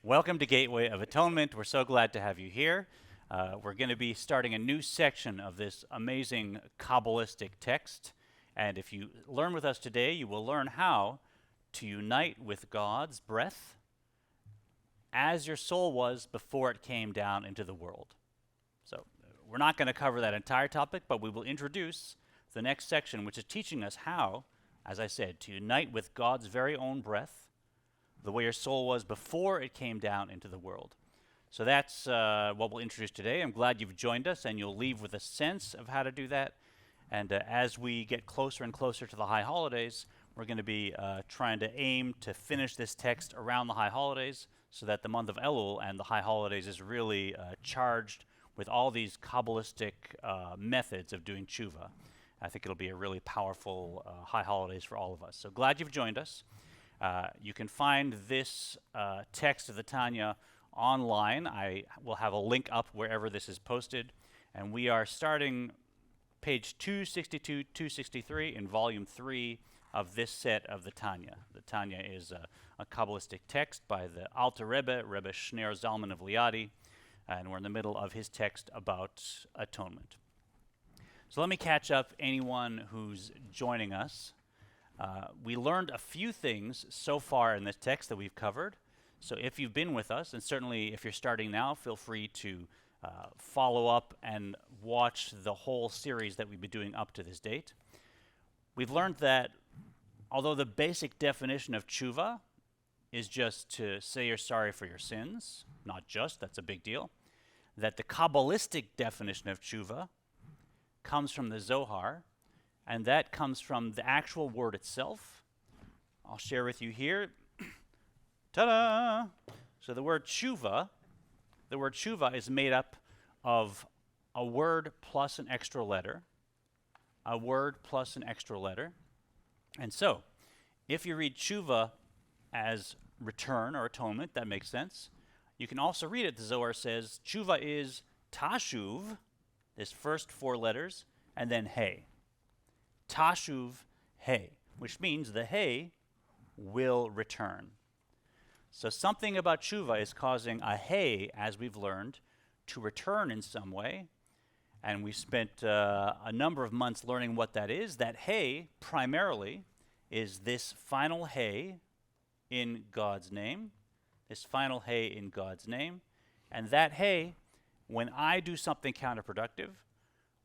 Welcome to Gateway of Atonement. We're so glad to have you here. We're going to be starting a new section of this amazing Kabbalistic text. And if you learn with us today, you will learn how to unite with God's breath as your soul was before it came down into the world. So we're not going to cover that entire topic, but we will introduce the next section, which is teaching us how, as I said, to unite with God's very own breath, the way your soul was before it came down into the world. So that's what we'll introduce today. I'm glad you've joined us, and you'll leave with a sense of how to do that. And as we get closer and closer to the high holidays, we're going to be trying to aim to finish this text around the high holidays so that the month of Elul and the high holidays is really charged with all these Kabbalistic methods of doing tshuva. I think it'll be a really powerful high holidays for all of us. So glad you've joined us. You can find this text of the Tanya online. I will have a link up wherever this is posted. And we are starting page 262, 263 in volume 3 of this set of the Tanya. The Tanya is a Kabbalistic text by the Alter Rebbe, Rebbe Shneor Zalman of Liadi, and we're in the middle of his text about atonement. So let me catch up anyone who's joining us. We learned a few things so far in this text that we've covered. So if you've been with us, and certainly if you're starting now, feel free to follow up and watch the whole series that we've been doing up to this date. We've learned that although the basic definition of tshuva is just to say you're sorry for your sins, not just, that's a big deal, that the Kabbalistic definition of tshuva comes from the Zohar, and that comes from the actual word itself. I'll share with you here. Ta-da! So the word tshuva is made up of a word plus an extra letter, a word plus an extra letter. And so, if you read tshuva as return or atonement, that makes sense. You can also read it, the Zohar says, tshuva is tashuv, this first 4 letters, and then hey. Tashuv hey, which means the hey will return. So something about tshuva is causing a hey, as we've learned, to return in some way. And we spent a number of months learning what that is. That hey, primarily, is this final hey in God's name. This final hey in God's name. And that hey, when I do something counterproductive,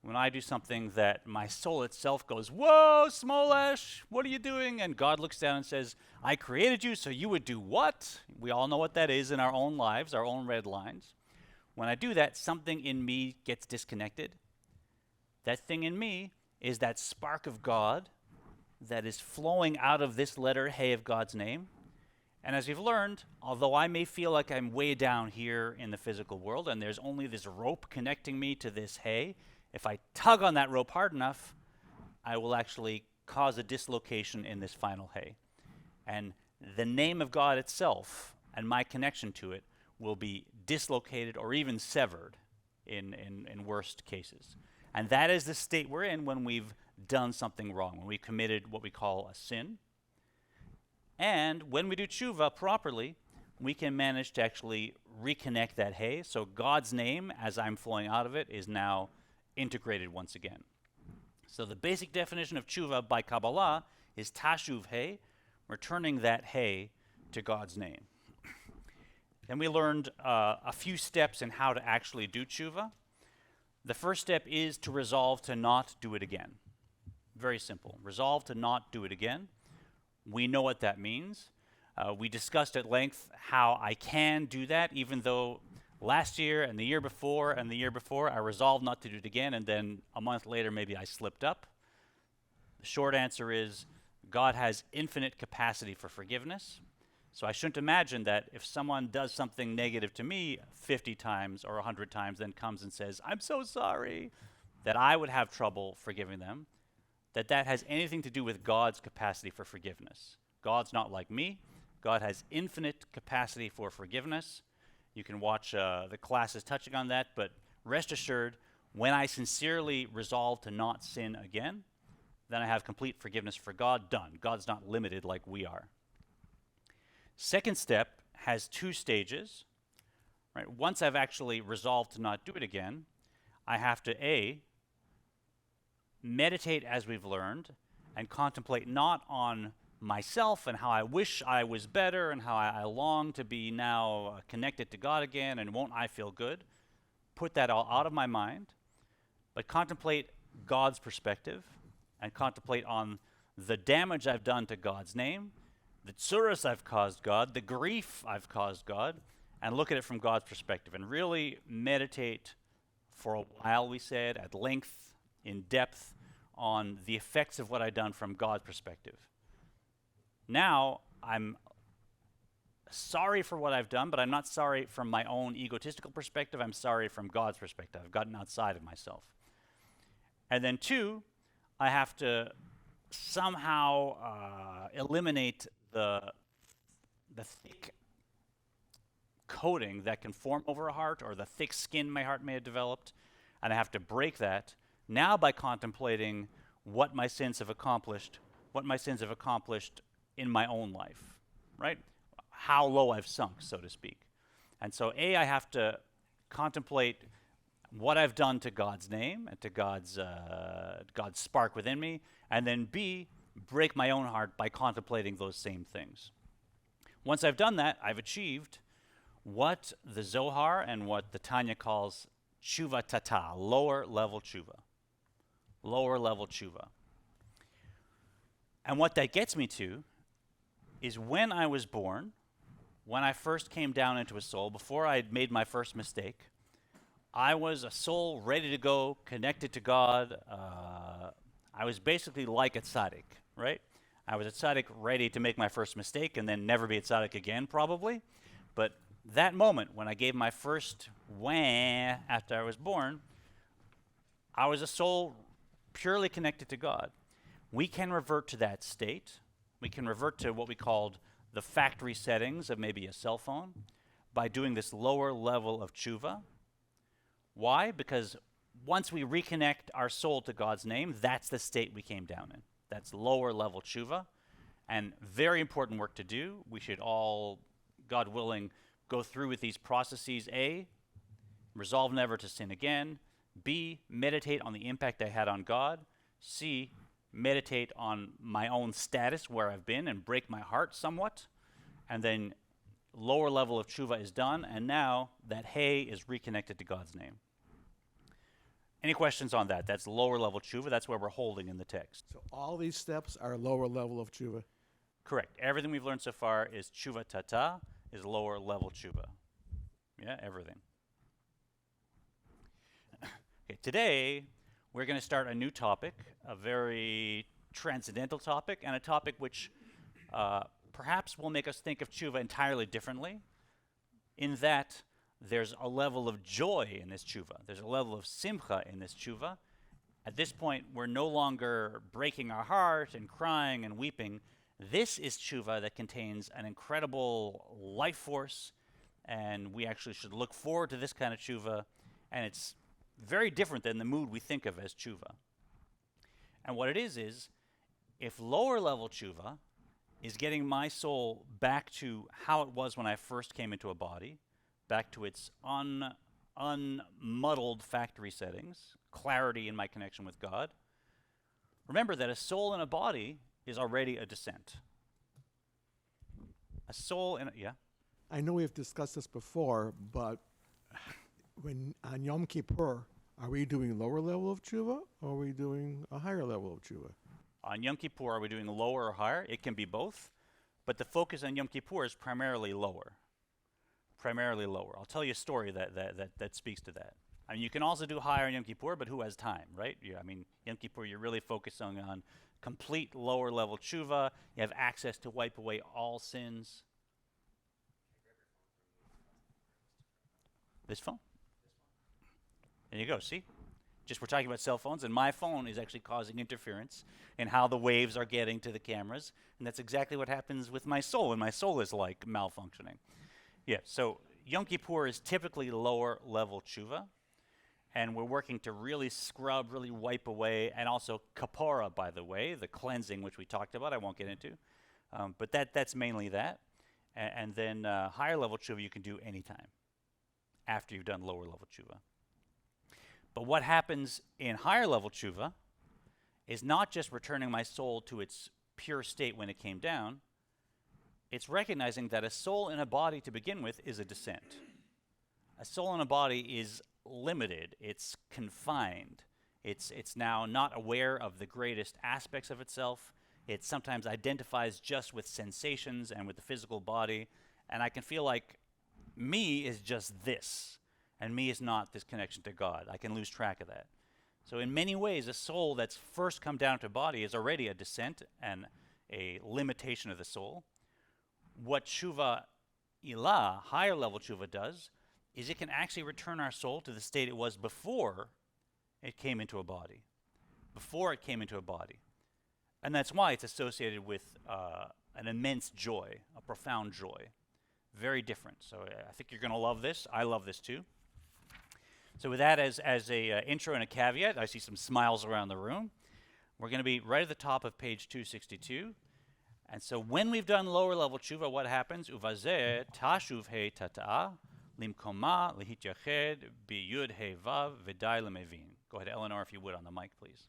when I do something that my soul itself goes, whoa, Smolash, what are you doing? And God looks down and says, I created you, so you would do what? We all know what that is in our own lives, our own red lines. When I do that, something in me gets disconnected. That thing in me is that spark of God that is flowing out of this letter, hey, of God's name. And as you've learned, although I may feel like I'm way down here in the physical world and there's only this rope connecting me to this hey, if I tug on that rope hard enough, I will actually cause a dislocation in this final hey. And the name of God itself and my connection to it will be dislocated or even severed in worst cases. And that is the state we're in when we've done something wrong, when we've committed what we call a sin. And when we do tshuva properly, we can manage to actually reconnect that hey. So God's name, as I'm flowing out of it, is now integrated once again. So the basic definition of tshuva by Kabbalah is tashuv hey, returning that hey to God's name. Then we learned a few steps in how to actually do tshuva. The first step is to resolve to not do it again. Very simple. Resolve to not do it again. We know what that means. We discussed at length how I can do that, even though last year and the year before and the year before, I resolved not to do it again, and then a month later, maybe I slipped up. The short answer is God has infinite capacity for forgiveness. So I shouldn't imagine that if someone does something negative to me 50 times or 100 times, then comes and says, I'm so sorry, that I would have trouble forgiving them, that has anything to do with God's capacity for forgiveness. God's not like me. God has infinite capacity for forgiveness. You can watch the classes touching on that, but rest assured, when I sincerely resolve to not sin again, then I have complete forgiveness for God. Done. God's not limited like we are. Second step has two stages. Right? Once I've actually resolved to not do it again, I have to A, meditate as we've learned and contemplate not on myself and how I wish I was better and how I long to be now connected to God again and won't I feel good. Put that all out of my mind, but contemplate God's perspective and contemplate on the damage I've done to God's name, the tsuras I've caused God, the grief I've caused God, and look at it from God's perspective and really meditate for a while, we said, at length, in depth, on the effects of what I've done from God's perspective. Now, I'm sorry for what I've done, but I'm not sorry from my own egotistical perspective. I'm sorry from God's perspective. I've gotten outside of myself. And then two, I have to somehow eliminate the thick coating that can form over a heart or the thick skin my heart may have developed, and I have to break that now by contemplating what my sins have accomplished in my own life, right? How low I've sunk, so to speak. And so A, I have to contemplate what I've done to God's name and to God's spark within me, and then B, break my own heart by contemplating those same things. Once I've done that, I've achieved what the Zohar and what the Tanya calls tshuva tata, lower level tshuva. Lower level tshuva. And what that gets me to is when I was born, when I first came down into a soul, before I had made my first mistake, I was a soul ready to go, connected to God. I was basically like a tzaddik, right? I was a tzaddik ready to make my first mistake and then never be a tzaddik again, probably. But that moment when I gave my first wah after I was born, I was a soul purely connected to God. We can revert to that state. We can revert to what we called the factory settings of maybe a cell phone by doing this lower level of tshuva. Why? Because once we reconnect our soul to God's name, that's the state we came down in. That's lower level tshuva, and very important work to do. We should all, God willing, go through with these processes. A, resolve never to sin again. B, meditate on the impact I had on God. C, meditate on my own status, where I've been, and break my heart somewhat. And then lower level of tshuva is done, and now that hay is reconnected to God's name. Any questions on that? That's lower level tshuva. That's where we're holding in the text. So all these steps are lower level of tshuva. Correct. Everything we've learned so far is tshuva tata, is lower level tshuva. Yeah, everything. Okay, today we're going to start a new topic, a very transcendental topic, and a topic which perhaps will make us think of tshuva entirely differently, in that there's a level of joy in this tshuva. There's a level of simcha in this tshuva. At this point, we're no longer breaking our heart and crying and weeping. This is tshuva that contains an incredible life force, and we actually should look forward to this kind of tshuva, and it's very different than the mood we think of as tshuva. And what it is if lower level tshuva is getting my soul back to how it was when I first came into a body, back to its unmuddled factory settings, clarity in my connection with God. Remember that a soul in a body is already a descent. A soul in a, yeah? I know we've discussed this before, but when on Yom Kippur, are we doing lower level of tshuva, or are we doing a higher level of tshuva? On Yom Kippur, are we doing lower or higher? It can be both, but the focus on Yom Kippur is primarily lower. Primarily lower. I'll tell you a story that speaks to that. I mean, you can also do higher on Yom Kippur, but who has time, right? I mean, Yom Kippur, you're really focusing on complete lower level tshuva. You have access to wipe away all sins. This phone? There you go, see? Just we're talking about cell phones, and my phone is actually causing interference in how the waves are getting to the cameras, and that's exactly what happens with my soul, and my soul is like malfunctioning. Yeah, so Yom Kippur is typically lower level tshuva, and we're working to really scrub, really wipe away, and also kapara, by the way, the cleansing which we talked about, I won't get into, but that's mainly that. And then higher level tshuva you can do anytime after you've done lower level tshuva. But what happens in higher level tshuva is not just returning my soul to its pure state when it came down. It's recognizing that a soul in a body to begin with is a descent. A soul in a body is limited, it's confined. It's now not aware of the greatest aspects of itself. It sometimes identifies just with sensations and with the physical body. And I can feel like me is just this, and me is not this connection to God. I can lose track of that. So in many ways, a soul that's first come down to body is already a descent and a limitation of the soul. What tshuva ilah, higher level tshuva, does is it can actually return our soul to the state it was before it came into a body. Before it came into a body. And that's why it's associated with an immense joy, a profound joy. Very different. So I think you're going to love this. I love this too. So with that as a intro and a caveat, I see some smiles around the room. We're going to be right at the top of page 262. And so when we've done lower level tshuva, what happens? Uvazeh tashuv he tata'a limkoma lihityached biyud he vav v'dai lemevin. Go ahead, Eleanor, if you would, on the mic, please.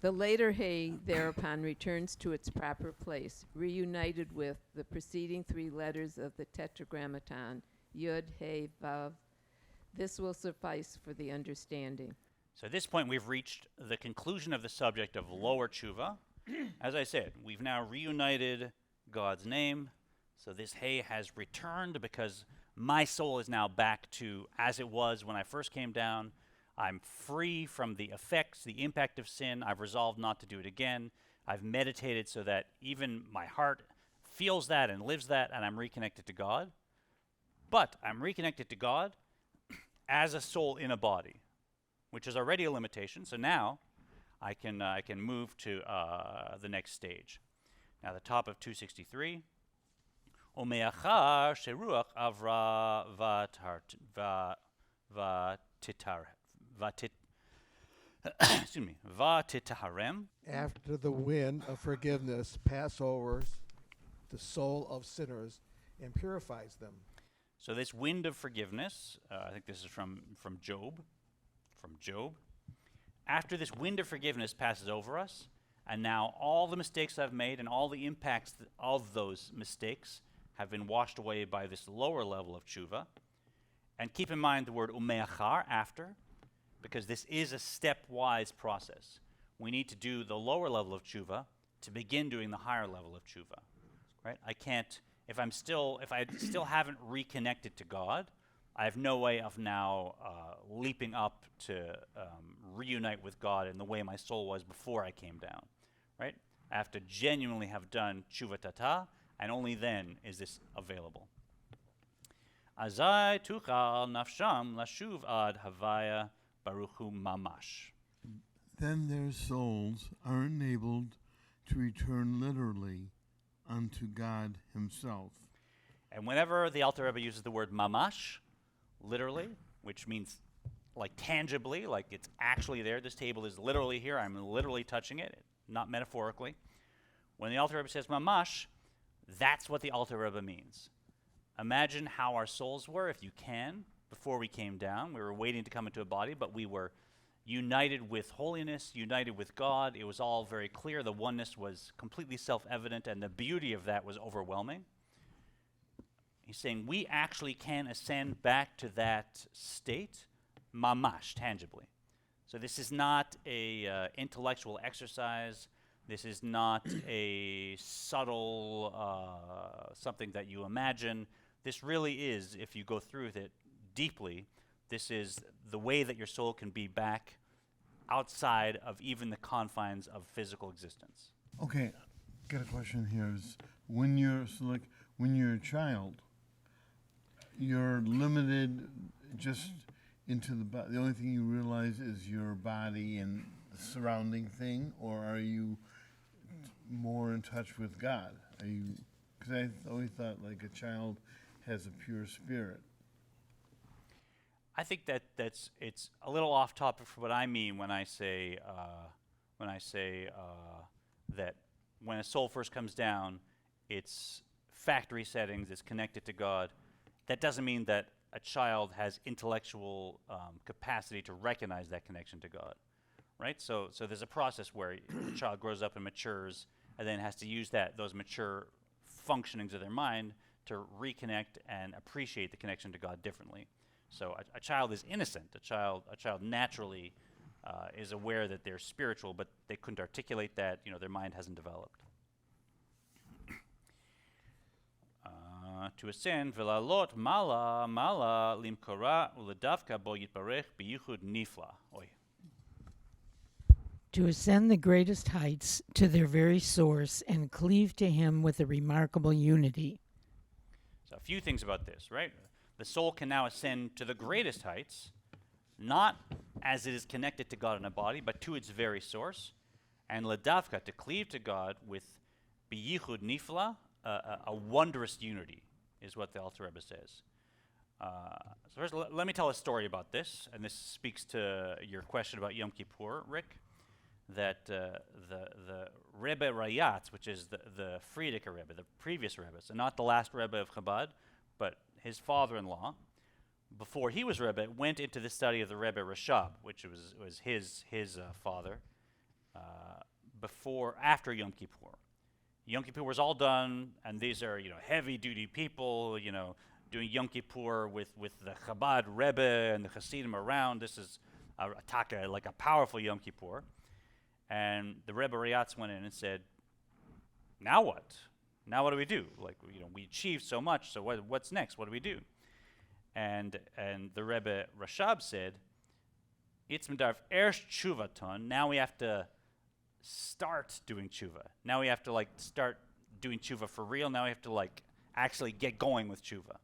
The later hay thereupon returns to its proper place, reunited with the preceding three letters of the tetragrammaton, Yud, He, Vav. This will suffice for the understanding. So at this point, we've reached the conclusion of the subject of lower tshuva. As I said, we've now reunited God's name. So this He has returned because my soul is now back to as it was when I first came down. I'm free from the effects, the impact of sin. I've resolved not to do it again. I've meditated so that even my heart feels that and lives that, and I'm reconnected to God. But I'm reconnected to God as a soul in a body, which is already a limitation. So now I can move to the next stage. Now the top of 263. Omeachar sheruach avra vatitaharem. After the wind of forgiveness pass over the soul of sinners and purifies them. So this wind of forgiveness, I think this is from Job. From Job. After this wind of forgiveness passes over us, and now all the mistakes I've made and all the impacts of those mistakes have been washed away by this lower level of tshuva. And keep in mind the word umeachar, after, because this is a stepwise process. We need to do the lower level of tshuva to begin doing the higher level of tshuva, right? I can't, if I still haven't reconnected to God, I have no way of now leaping up to reunite with God in the way my soul was before I came down, right? I have to genuinely have done tshuva tata, and only then is this available. Azai tuchal nafsham lashuv ad havaya baruchu mamash. Then their souls are enabled to return literally unto God himself. And whenever the Alter Rebbe uses the word mamash, literally, which means like tangibly, like it's actually there, this table is literally here, I'm literally touching it, not metaphorically. When the Alter Rebbe says mamash, that's what the Alter Rebbe means. Imagine how our souls were, if you can, before we came down. We were waiting to come into a body, but we were united with holiness, united with God. It was all very clear. The oneness was completely self-evident, and the beauty of that was overwhelming. He's saying we actually can ascend back to that state, mamash, tangibly. So this is not a intellectual exercise. This is not a subtle something that you imagine. This really is, if you go through with it deeply, this is the way that your soul can be back outside of even the confines of physical existence. Okay, got a question here. Is when you're a child, you're limited just into the body. The only thing you realize is your body and the surrounding thing, or are you more in touch with God? Are you? Because I always thought like a child has a pure spirit. I think it's a little off topic for what I mean when I say that when a soul first comes down, it's factory settings, it's connected to God. That doesn't mean that a child has intellectual capacity to recognize that connection to God, right? So there's a process where the child grows up and matures, and then has to use those mature functionings of their mind to reconnect and appreciate the connection to God differently. So a child is innocent. A child naturally is aware that they're spiritual, but they couldn't articulate that. Their mind hasn't developed. To ascend, v'lalot mala limkora uledavka bo yitbarech biyuchud nifla. Oy. To ascend the greatest heights to their very source and cleave to him with a remarkable unity. So a few things about this, right? The soul can now ascend to the greatest heights, not as it is connected to God in a body, but to its very source. And ledavka, to cleave to God with biyichud nifla, a wondrous unity, is what the Alter Rebbe says. So first, let me tell a story about this, and this speaks to your question about Yom Kippur, Rick. That the Rebbe Rayatz, which is the Frierdiker Rebbe, the previous Rebbe, so not the last Rebbe of Chabad, but his father-in-law, before he was Rebbe, went into the study of the Rebbe Rashab, which was his father, after Yom Kippur. Yom Kippur was all done, and these are heavy-duty people, doing Yom Kippur with the Chabad Rebbe and the Hasidim around. This is like a powerful Yom Kippur. And the Rebbe Rayatz went in and said, now what? Now what do we do? We achieved so much, so what's next? What do we do? And the Rebbe Rashab said, It's medarf erst tshuvaton. Now we have to start doing tshuva. Now we have to start doing tshuva for real. Now we have to actually get going with tshuva.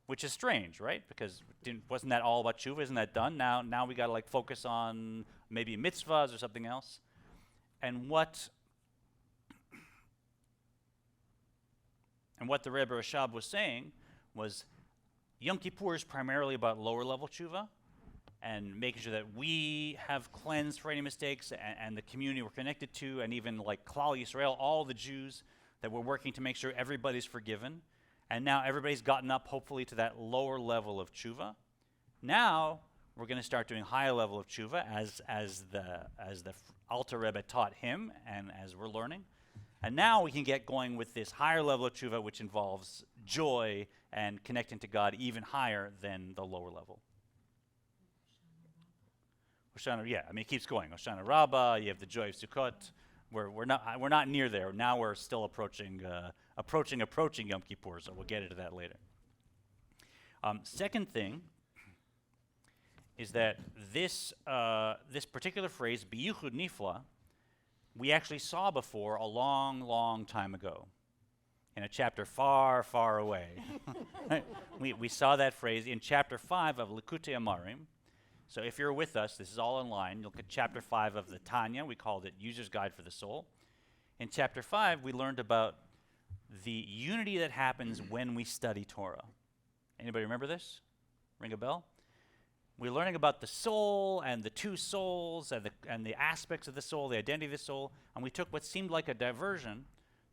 Which is strange, right? Because wasn't that all about tshuva? Isn't that done? Now we got to focus on maybe mitzvahs or something else. And what the Rebbe Rashab was saying was Yom Kippur is primarily about lower level tshuva and making sure that we have cleansed for any mistakes and the community we're connected to, and even Klal Yisrael, all the Jews, that we're working to make sure everybody's forgiven. And now everybody's gotten up, hopefully, to that lower level of tshuva. Now we're going to start doing higher level of tshuva as the Alter Rebbe taught him, and as we're learning. And now we can get going with this higher level of tshuva, which involves joy and connecting to God even higher than the lower level. Hoshana, yeah, it keeps going. Hoshana Rabbah, you have the joy of Sukkot. We're not near there. Now we're still approaching Yom Kippur, so we'll get into that later. Second thing is that this particular phrase, biyuchud nifla, we actually saw before a long, long time ago in a chapter far, far away. We saw that phrase in chapter 5 of Likutei Amarim. So if you're with us, this is all online. You look at chapter 5 of the Tanya. We called it User's Guide for the Soul. In chapter 5, we learned about the unity that happens when we study Torah. Anybody remember this? Ring a bell? We're learning about the soul and the two souls and the aspects of the soul, the identity of the soul, and we took what seemed like a diversion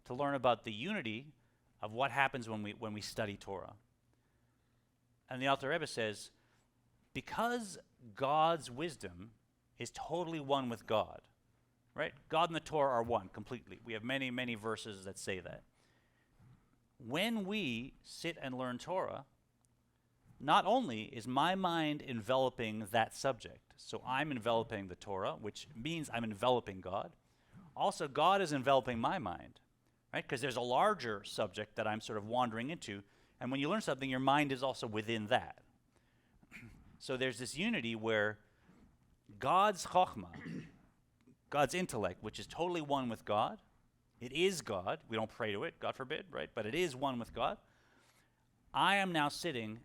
to learn about the unity of what happens when we study Torah. And the Alter Rebbe says, because God's wisdom is totally one with God, right? God and the Torah are one completely. We have many, many verses that say that. When we sit and learn Torah, not only is my mind enveloping that subject, so I'm enveloping the Torah, which means I'm enveloping God, also God is enveloping my mind, right? Because there's a larger subject that I'm sort of wandering into, and when you learn something, your mind is also within that. So there's this unity where God's chokhmah, God's intellect, which is totally one with God, it is God. We don't pray to it, God forbid, right? But it is one with God. I am now sitting,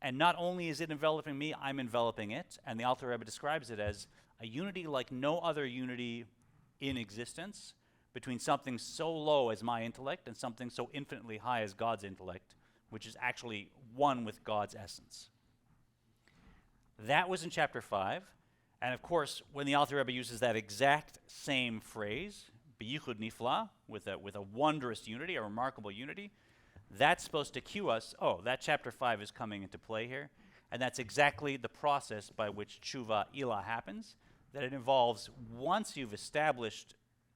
and not only is it enveloping me, I'm enveloping it. And the Alter Rebbe describes it as a unity like no other unity in existence between something so low as my intellect and something so infinitely high as God's intellect, which is actually one with God's essence. That was in chapter 5. And of course, when the Alter Rebbe uses that exact same phrase, biyuchud nifla, with a wondrous unity, a remarkable unity, that's supposed to cue us, oh, that chapter 5 is coming into play here. And that's exactly the process by which tshuva ilah happens, that it involves, once you've established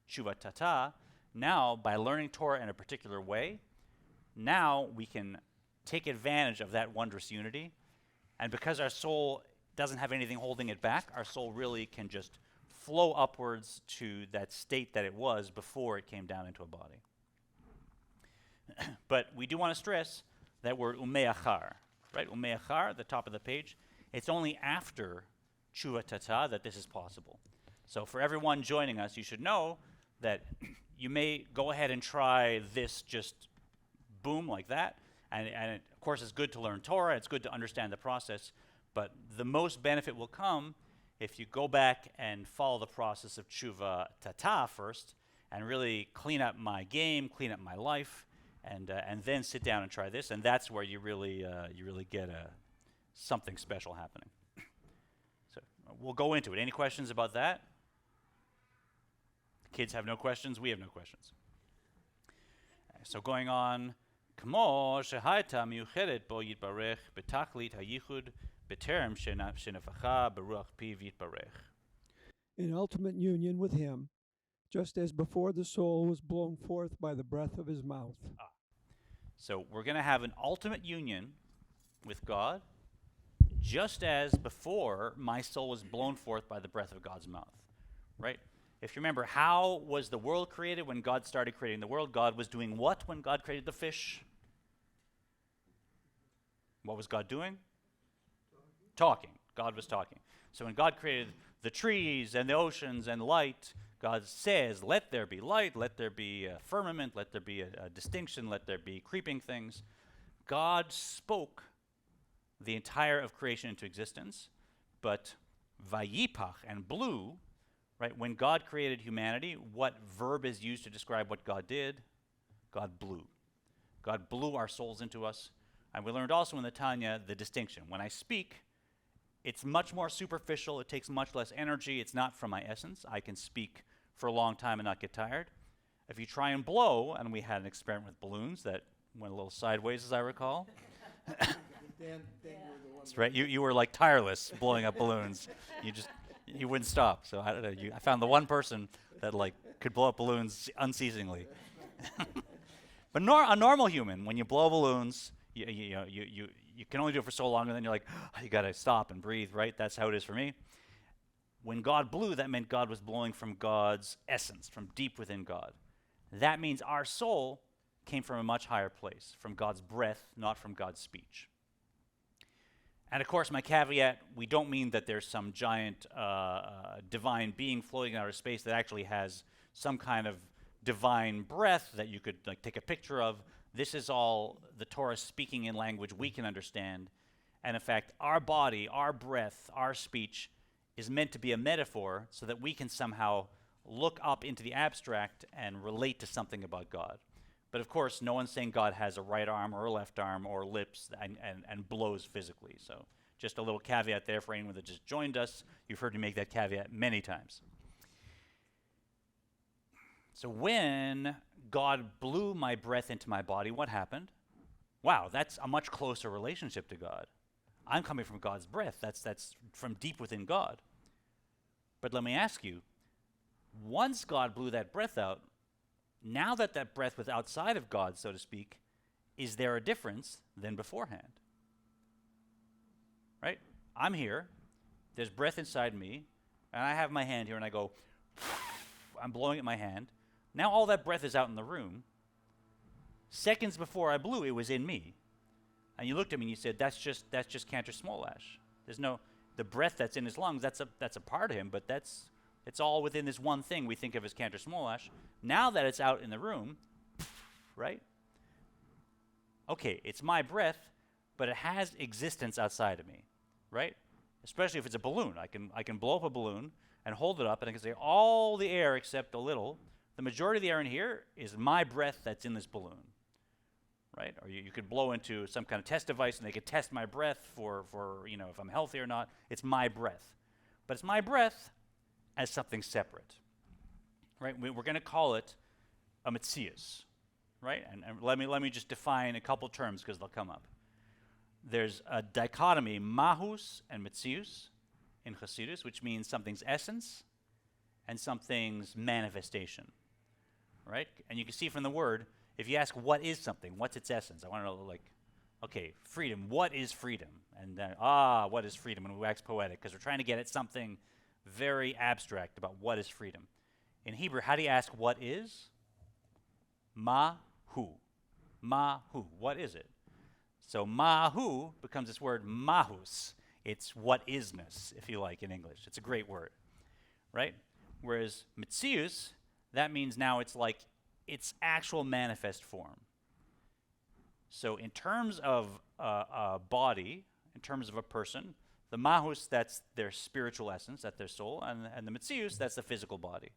tshuva tata, now by learning Torah in a particular way, now we can take advantage of that wondrous unity. And because our soul doesn't have anything holding it back, our soul really can just flow upwards to that state that it was before it came down into a body. But we do want to stress that word umeachar, right? Umeachar, at the top of the page. It's only after tshuva tata that this is possible. So for everyone joining us, you should know that you may go ahead and try this just boom like that. And it, of course, it's good to learn Torah. It's good to understand the process. But the most benefit will come if you go back and follow the process of tshuva tata first and really clean up my game, clean up my life, and then sit down and try this. And that's where you really get something special happening. So we'll go into it. Any questions about that? Kids have no questions. We have no questions. So going on, כמו שהייתה מיוחדת בו יתברך בתכלית הייחוד בטרם שנפחה ברוח פיו יתברך. In ultimate union with him, just as before the soul was blown forth by the breath of his mouth. So we're going to have an ultimate union with God, just as before my soul was blown forth by the breath of God's mouth, right? If you remember, how was the world created when God started creating the world? God was doing what when God created the fish? What was God doing? Talking. God was talking. So when God created the trees and the oceans and light, God says, let there be light, let there be a firmament, let there be a distinction, let there be creeping things. God spoke the entire of creation into existence, but vayipach and blew, right? When God created humanity, what verb is used to describe what God did? God blew. God blew our souls into us. And we learned also in the Tanya the distinction. When I speak, it's much more superficial. It takes much less energy. It's not from my essence. I can speak for a long time and not get tired. If you try and blow, and we had an experiment with balloons that went a little sideways, as I recall. That's right. You were like tireless blowing up balloons. You wouldn't stop. So I don't know. I found the one person that like could blow up balloons unceasingly. But a normal human, when you blow balloons, you can only do it for so long, and then you're like, oh, you got to stop and breathe, right? That's how it is for me. When God blew, that meant God was blowing from God's essence, from deep within God. That means our soul came from a much higher place, from God's breath, not from God's speech. And of course, my caveat, we don't mean that there's some giant divine being floating in outer space that actually has some kind of divine breath that you could like take a picture of. This is all the Torah speaking in language we can understand. And in fact, our body, our breath, our speech is meant to be a metaphor so that we can somehow look up into the abstract and relate to something about God. But of course, no one's saying God has a right arm or a left arm or lips and blows physically. So just a little caveat there for anyone that just joined us. You've heard me make that caveat many times. So when God blew my breath into my body, what happened? Wow, that's a much closer relationship to God. I'm coming from God's breath. That's from deep within God. But let me ask you, once God blew that breath out, now that that breath was outside of God, so to speak, is there a difference than beforehand? Right? I'm here. There's breath inside me, and I have my hand here, and I go, I'm blowing at my hand. Now all that breath is out in the room. Seconds before I blew, it was in me. And you looked at me and you said, that's just Cantor Smolash. There's no, the breath that's in his lungs, that's a part of him, but it's all within this one thing we think of as Cantor Smolash. Now that it's out in the room, right? Okay, it's my breath, but it has existence outside of me, right? Especially if it's a balloon. I can blow up a balloon and hold it up, and I can say all the air except a little. The majority of the air in here is my breath that's in this balloon. Right? Or you could blow into some kind of test device and they could test my breath for if I'm healthy or not. It's my breath. But it's my breath as something separate. Right? We're going to call it a metzius. right? And let me just define a couple terms because they'll come up. There's a dichotomy, mahus and metzius, in Hasidus, which means something's essence and something's manifestation, right? And you can see from the word, if you ask what is something, what's its essence? I want to know, like, okay, freedom. What is freedom? And then, what is freedom? And we wax poetic because we're trying to get at something very abstract about what is freedom. In Hebrew, how do you ask what is? Mahu. Mahu. What is it? So mahu becomes this word mahus. It's what isness, if you like, in English. It's a great word, right? Whereas metzius, that means now it's like its actual manifest form. So in terms of a body, in terms of a person, the mahus, that's their spiritual essence, that's their soul, and the metzius, that's the physical body.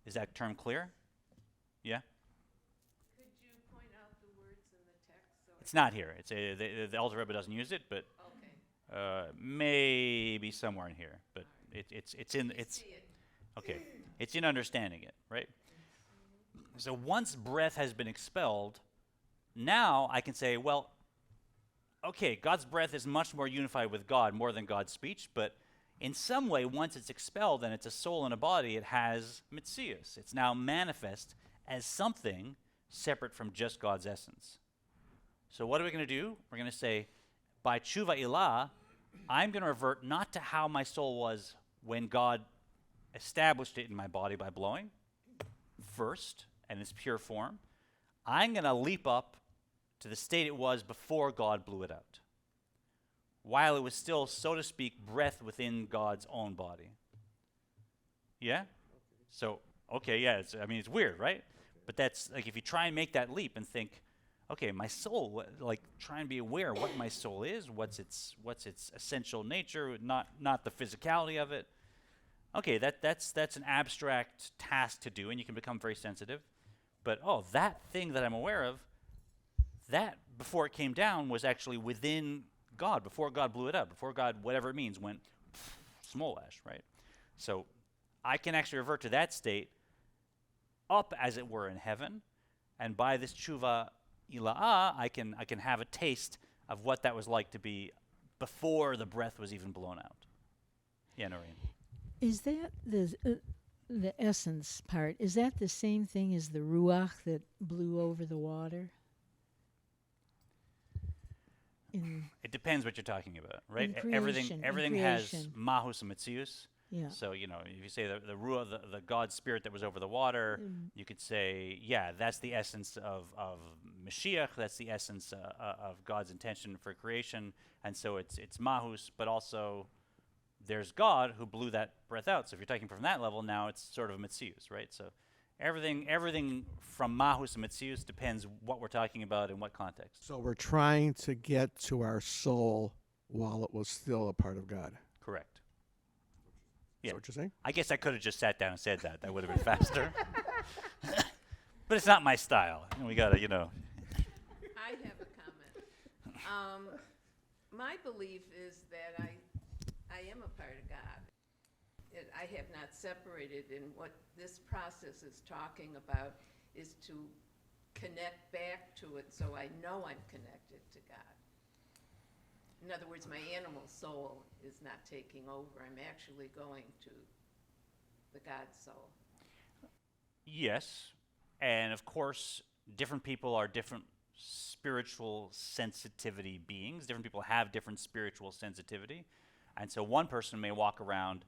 Is that term clear? Yeah? Could you point out the words in the text? So It's not here. It's the Alter Rebbe doesn't use it, but okay. maybe somewhere in here. But it's in it's See it. okay. It's in understanding it, right? So once breath has been expelled, now I can say, well, okay, God's breath is much more unified with God, more than God's speech, but in some way, once it's expelled and it's a soul and a body, it has metzius. It's now manifest as something separate from just God's essence. So what are we going to do? We're going to say, by tshuva ilah, I'm going to revert not to how my soul was when God established it in my body by blowing first, and its pure form. I'm going to leap up to the state it was before God blew it out, while it was still, so to speak, breath within God's own body. Yeah? So, okay, yeah, it's weird, right? But that's, like, if you try and make that leap and think, okay, my soul, like, try and be aware of what my soul is, what's its essential nature, not the physicality of it. Okay, that's an abstract task to do, and you can become very sensitive. But, that thing that I'm aware of, that, before it came down, was actually within God, before God blew it up, before God, whatever it means, went Smolash, right? So I can actually revert to that state up, as it were, in heaven, and by this tshuva ila'ah, I can have a taste of what that was like to be before the breath was even blown out. Yeah, Noreen. Is that the essence part? Is that the same thing as the ruach that blew over the water? It depends what you're talking about, right? In Everything creation. has mahus and metzius. Yeah. So, if you say the ruach, the God spirit that was over the water, you could say, yeah, that's the essence of Mashiach. That's the essence of God's intention for creation. And so it's mahus, but also there's God who blew that breath out. So if you're taking from that level, now it's sort of metzius, right? So everything from mahus and metzius depends what we're talking about in what context. So we're trying to get to our soul while it was still a part of God. Correct. Is that what you're saying? I guess I could have just sat down and said that. That would have been faster. But it's not my style. We got to, I have a comment. My belief is that I am a part of God. I have not separated, and what this process is talking about is to connect back to it so I know I'm connected to God. In other words, my animal soul is not taking over. I'm actually going to the God soul. Yes. And of course, different people are different spiritual sensitivity beings. Different people have different spiritual sensitivity. And so one person may walk around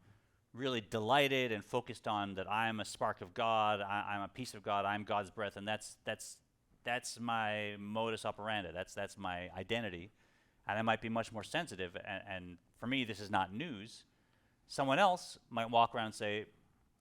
really delighted and focused on that I'm a spark of God, I'm a piece of God, I'm God's breath, and that's my modus operandi. That's my identity. And I might be much more sensitive, and for me, this is not news. Someone else might walk around and say,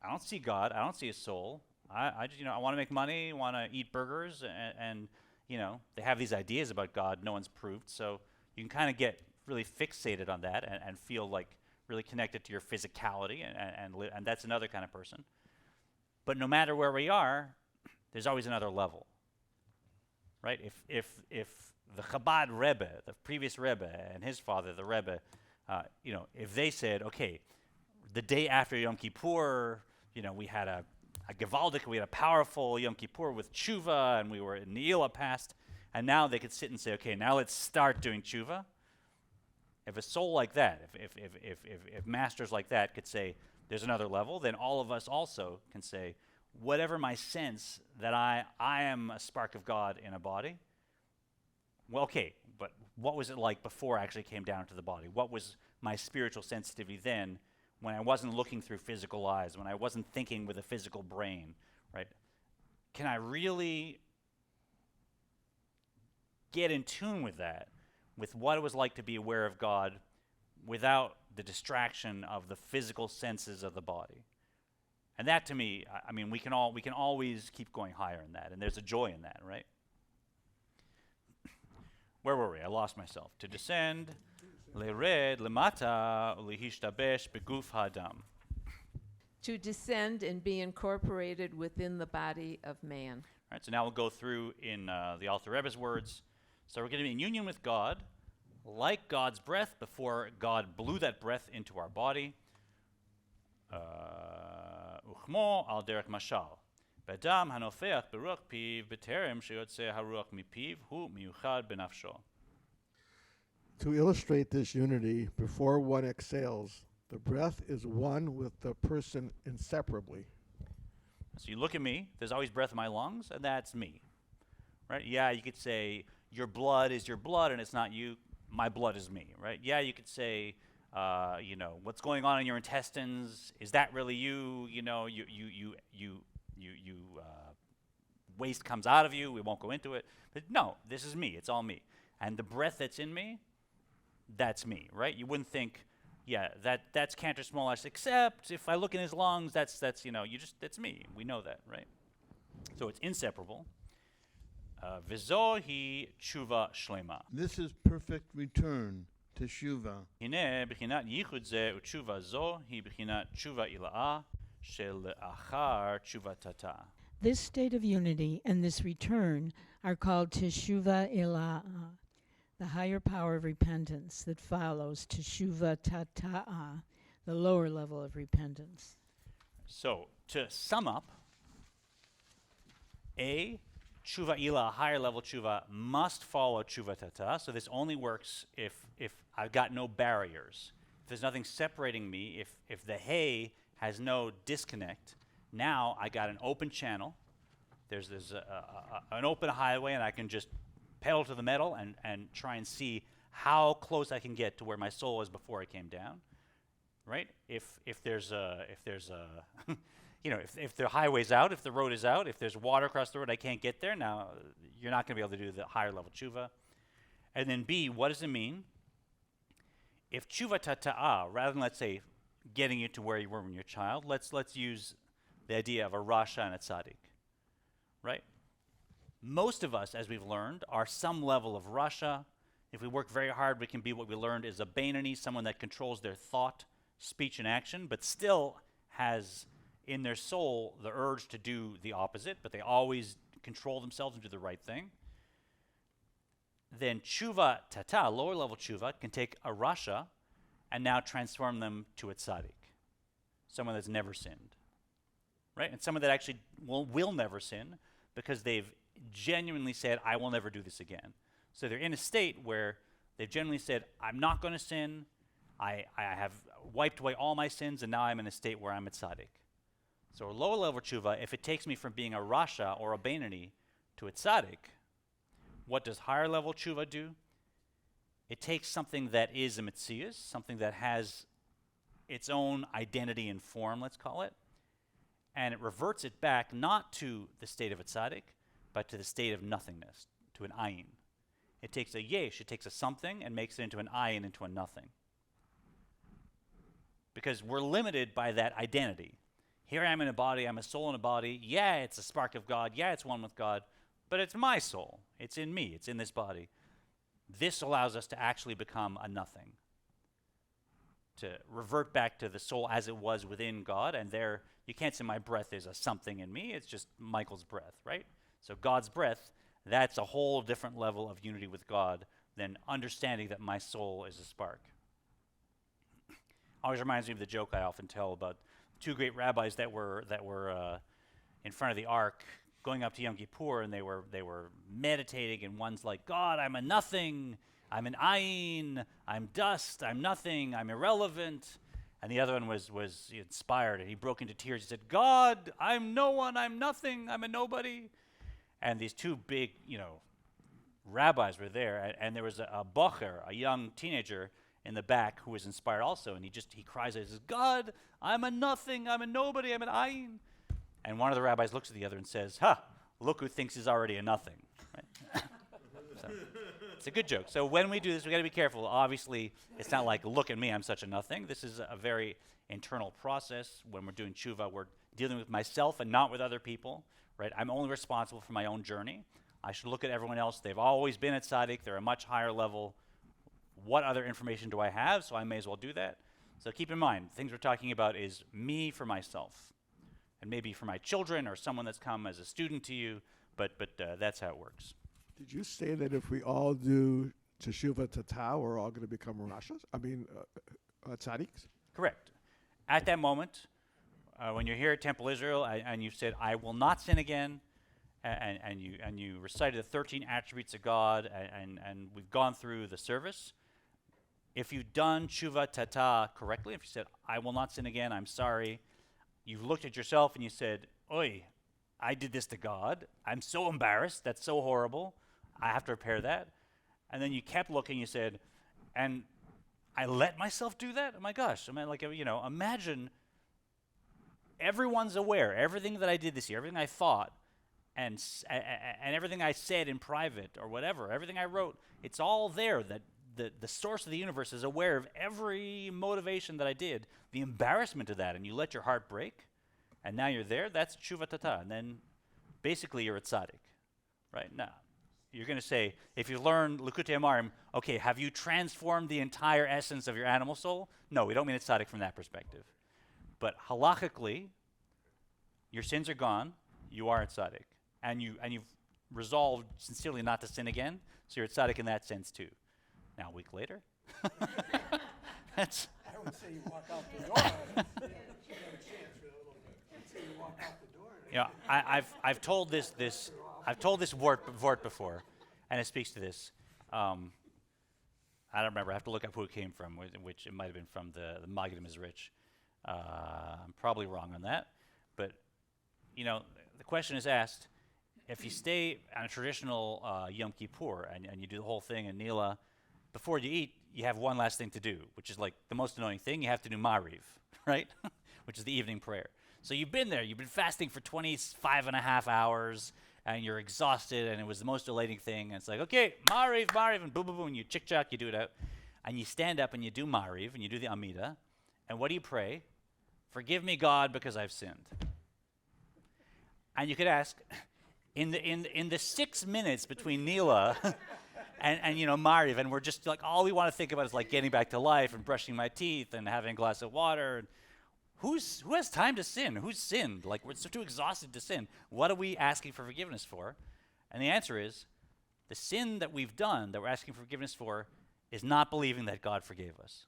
I don't see God, I don't see a soul. I just, I want to make money, want to eat burgers, and they have these ideas about God no one's proved. So you can kind of get really fixated on that and feel like really connected to your physicality, and that's another kind of person. But no matter where we are, there's always another level, right? If the Chabad Rebbe, the previous Rebbe, and his father, the Rebbe, if they said, okay, the day after Yom Kippur, we had a a Gewaldic, we had a powerful Yom Kippur with tshuva, and we were in Ne'ilah past, and now they could sit and say, okay, now let's start doing tshuva. If a soul like that, if masters like that could say, there's another level, then all of us also can say, whatever my sense that I am a spark of God in a body, well, okay, but what was it like before I actually came down to the body? What was my spiritual sensitivity then when I wasn't looking through physical eyes, when I wasn't thinking with a physical brain, right? Can I really get in tune with that, with what it was like to be aware of God without the distraction of the physical senses of the body? And that, to me, I mean, we can always keep going higher in that, and there's a joy in that, right? Where were we? I lost myself. To descend, lered, lemata, lehishtabesh, beguf hadam. To descend and be incorporated within the body of man. All right, so now we'll go through in the Alter Rebbe's words. So we're going to be in union with God, like God's breath before God blew that breath into our body. Uchmo al derech mashal. Bedam hanofeach beruach piv b'terem sheyotzeh haruach mipiv hu miyuchad benafsho. To illustrate this unity, before one exhales, the breath is one with the person inseparably. So you look at me, there's always breath in my lungs, and that's me. Right? Yeah, you could say your blood is your blood and it's not you. My blood is me, right? Yeah, you could say, what's going on in your intestines? Is that really you? Waste comes out of you. We won't go into it. But no, this is me. It's all me. And the breath that's in me, that's me, right? You wouldn't think, yeah, that's Cantor Smolash, except if I look in his lungs, that's me. We know that, right? So it's inseparable. V'zohi tshuva shlema. This is perfect return to Shuva. Hine b'chinat yichud ze u'tshuva zo hi b'chinat tshuva ila'ah shel achar tshuva tata. This state of unity and this return are called teshuva ila'ah, the higher power of repentance that follows teshuva tata'ah, the lower level of repentance. So, to sum up, tshuva ila, higher level tshuva, must follow tshuva tata. So this only works if I've got no barriers. If there's nothing separating me, if the hay has no disconnect, now I got an open channel. There's an open highway, and I can just pedal to the metal and try and see how close I can get to where my soul was before I came down. Right? If there's if the highway's out, if the road is out, if there's water across the road, I can't get there. Now, you're not going to be able to do the higher level tshuva. And then B, what does it mean? If tshuva tata'ah, rather than, let's say, getting you to where you were when you're a child, let's use the idea of a rasha and a tzaddik, right? Most of us, as we've learned, are some level of rasha. If we work very hard, we can be what we learned is a beinoni, someone that controls their thought, speech, and action, but still has in their soul the urge to do the opposite, but they always control themselves and do the right thing. Then tshuva tata, lower level tshuva, can take a rasha and now transform them to a tzaddik, someone that's never sinned, right? And someone that actually will never sin because they've genuinely said, I will never do this again. So they're in a state where they've genuinely said, I'm not going to sin, I have wiped away all my sins, and now I'm in a state where I'm a tzaddik. So a lower level tshuva, if it takes me from being a rasha or a beinoni to a tzaddik, what does higher level tshuva do? It takes something that is a metzius, something that has its own identity and form, let's call it, and it reverts it back not to the state of a tzaddik, but to the state of nothingness, to an ayin. It takes a yesh, it takes a something, and makes it into an ayin, into a nothing. Because we're limited by that identity. Here I am in a body, I'm a soul in a body. Yeah, it's a spark of God. Yeah, it's one with God. But it's my soul. It's in me. It's in this body. This allows us to actually become a nothing. To revert back to the soul as it was within God. And there, you can't say my breath is a something in me. It's just Michael's breath, right? So God's breath, that's a whole different level of unity with God than understanding that my soul is a spark. Always reminds me of the joke I often tell about two great rabbis that were in front of the ark going up to Yom Kippur, and they were meditating, and one's like, God, I'm a nothing, I'm an ayin, I'm dust, I'm nothing, I'm irrelevant. And the other one was inspired, and he broke into tears. He said, God, I'm no one, I'm nothing, I'm a nobody. And these two big, rabbis were there, and there was a bocher, a young teenager in the back who was inspired also, and he cries out, he says, God, I'm a nothing, I'm a nobody, I'm an ayin. And one of the rabbis looks at the other and says, look who thinks he's already a nothing. Right? So, it's a good joke. So when we do this, we got to be careful. Obviously, it's not like, look at me, I'm such a nothing. This is a very internal process. When we're doing tshuva, we're dealing with myself and not with other people. Right? I'm only responsible for my own journey. I should look at everyone else. They've always been at tzaddik. They're a much higher level. What other information do I have? So I may as well do that. So keep in mind, things we're talking about is me for myself. And maybe for my children or someone that's come as a student to you, but that's how it works. Did you say that if we all do Teshuvah Tata, we're all going to become Rashas? Tzaddiks? Correct. At that moment, when you're here at Temple Israel and you've said, I will not sin again, and you recited the 13 attributes of God, and we've gone through the service, if you've done Teshuvah Tata correctly, if you said, I will not sin again, I'm sorry, you've looked at yourself and you said, oi, I did this to God. I'm so embarrassed. That's so horrible. I have to repair that. And then you kept looking. You said, and I let myself do that? Oh, my gosh. I mean, imagine everyone's aware. Everything that I did this year, everything I thought, and everything I said in private or whatever, everything I wrote, it's all there. That the source of the universe is aware of every motivation that I did, the embarrassment of that, and you let your heart break, and now you're there, that's Teshuvah Tata, and then basically you're a tzaddik, right? Now, you're going to say, if you learn Likutei Amarim, okay, have you transformed the entire essence of your animal soul? No, we don't mean a tzaddik from that perspective. But halachically, your sins are gone, you are a tzaddik, and you've resolved sincerely not to sin again, so you're a tzaddik in that sense too. Now, a week later, that's. I would say you walk out the door. I've told this vort before, and it speaks to this. I don't remember. I have to look up who it came from, which it might have been from the Magadim is Rich. I'm probably wrong on that, but the question is asked: if you stay on a traditional Yom Kippur and you do the whole thing in Nila. Before you eat, you have one last thing to do, which is like the most annoying thing. You have to do Mariv, right? Which is the evening prayer. So you've been there. You've been fasting for 25.5 hours, and you're exhausted, and it was the most elating thing. And it's like, okay, Mariv, and boom, boom, boom, and you chick-chack, you do it out. And you stand up, and you do Mariv, and you do the Amida. And what do you pray? Forgive me, God, because I've sinned. And you could ask, in the 6 minutes between Nila and Mariv, and we're just like, all we want to think about is like getting back to life and brushing my teeth and having a glass of water. And who has time to sin? Who's sinned? Like, we're so too exhausted to sin. What are we asking for forgiveness for? And the answer is, the sin that we've done that we're asking forgiveness for is not believing that God forgave us.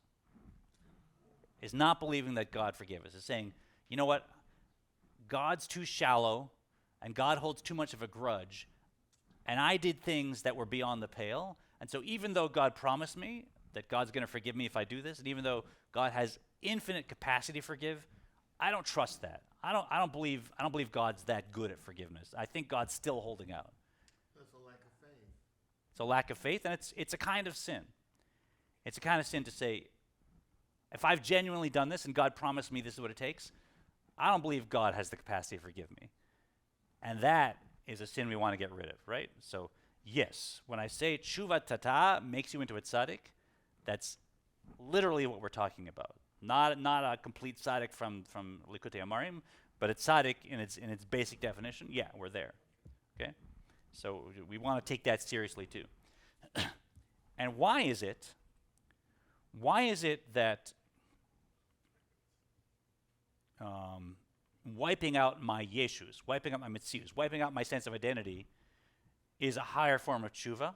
Is not believing that God forgave us. It's saying, you know what? God's too shallow, and God holds too much of a grudge. And I did things that were beyond the pale. And so even though God promised me that God's going to forgive me if I do this, and even though God has infinite capacity to forgive, I don't trust that. I don't believe God's that good at forgiveness. I think God's still holding out. That's a lack of faith. It's a lack of faith, and it's a kind of sin. It's a kind of sin to say, if I've genuinely done this and God promised me this is what it takes, I don't believe God has the capacity to forgive me. And that is a sin we want to get rid of, right? So, yes, when I say Teshuvah Tata makes you into a tzaddik, that's literally what we're talking about. Not a complete tzaddik from Likutei Amarim, but a tzaddik in its basic definition. Yeah, we're there. Okay? So we want to take that seriously too. And why is it that wiping out my yeshus, wiping out my mitzius, wiping out my sense of identity is a higher form of tshuva?